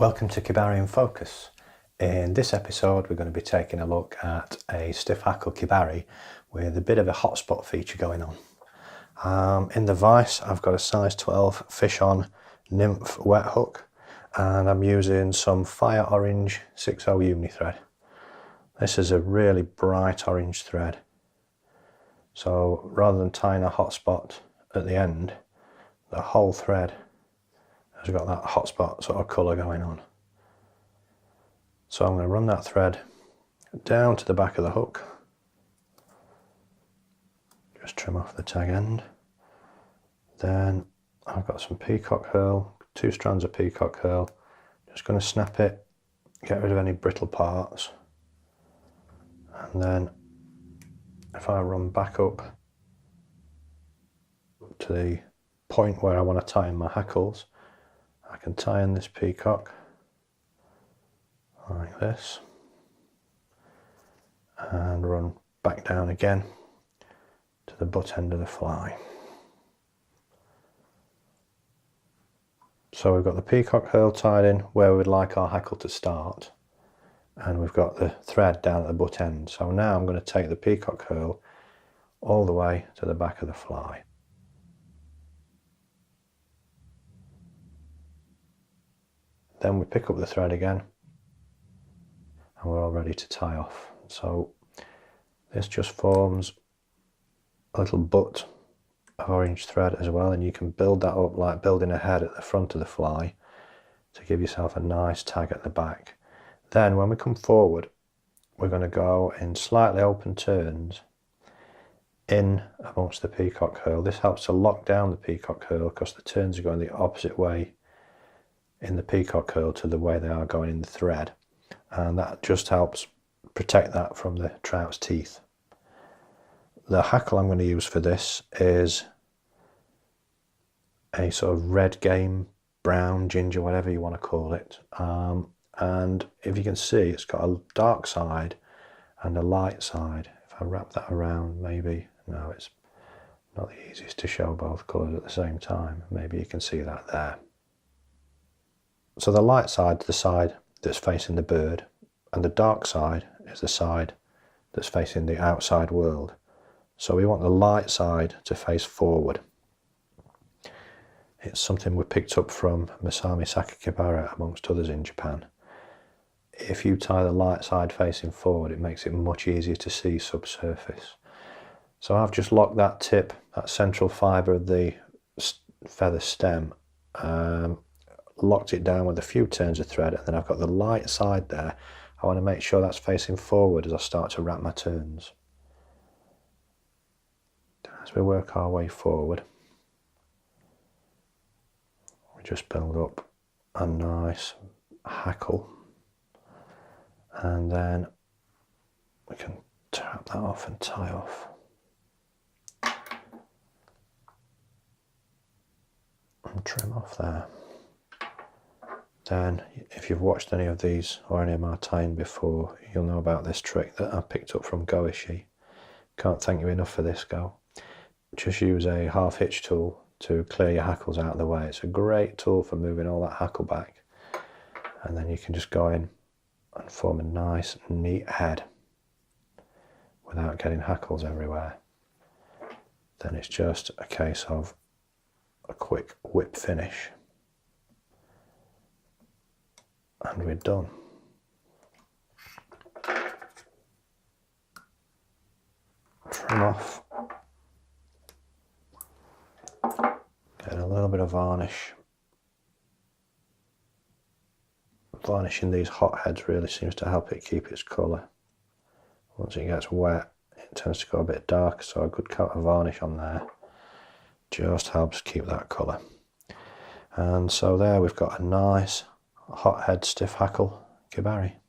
Welcome to Kebari in Focus. In this episode we're going to be taking a look at a stiff hackle Kebari with a bit of a hotspot feature going on. In the vise I've got a size 12 fish on nymph wet hook and I'm using some fire orange 6/0 uni thread. This is a really bright orange thread, so rather than tying a hotspot at the end, the whole thread has got that hotspot sort of colour going on. So I'm going to run that thread down to the back of the hook, just trim off the tag end. Then I've got some peacock herl, 2 strands of peacock herl, just going to snap it, get rid of any brittle parts, and then if I run back up to the point where I want to tie in my hackles, I can tie in this peacock like this and run back down again to the butt end of the fly. So we've got the peacock herl tied in where we'd like our hackle to start, and we've got the thread down at the butt end. So now I'm going to take the peacock herl all the way to the back of the fly. Then we pick up the thread again and we're all ready to tie off. So this just forms a little butt of orange thread as well, and you can build that up like building a head at the front of the fly to give yourself a nice tag at the back. Then when we come forward, we're going to go in slightly open turns in amongst the peacock herl. This helps to lock down the peacock herl because the turns are going the opposite way in the peacock herl to the way they are going in the thread, and that just helps protect that from the trout's teeth. The hackle I'm going to use for this is a sort of red game, brown, ginger, whatever you want to call it, and if you can see, it's got a dark side and a light side. If I wrap that around, maybe, no, it's not the easiest to show both colours at the same time. Maybe you can see that there. So the light side is the side that's facing the bird, and the dark side is the side that's facing the outside world. So we want the light side to face forward. It's something we picked up from Masami Sakakibara amongst others in Japan. If you tie the light side facing forward, it makes it much easier to see subsurface. So I've just locked that tip, that central fibre of the feather stem, locked it down with a few turns of thread, and then I've got the light side there. I want to make sure that's facing forward as I start to wrap my turns. As we work our way forward, we just build up a nice hackle, and then we can tap that off and tie off. And trim off there. Then, if you've watched any of these or any of my tying before, you'll know about this trick that I picked up from Goishi. Can't thank you enough for this, Go. Just use a half hitch tool to clear your hackles out of the way. It's a great tool for moving all that hackle back, and then you can just go in and form a nice neat head without getting hackles everywhere. Then it's just a case of a quick whip finish and we're done. Trim off, get a little bit of varnish. Varnishing these hot heads really seems to help it keep its colour. Once it gets wet, it tends to go a bit darker, so a good coat of varnish on there just helps keep that colour. And so there we've got a nice hot head stiff hackle Kebari.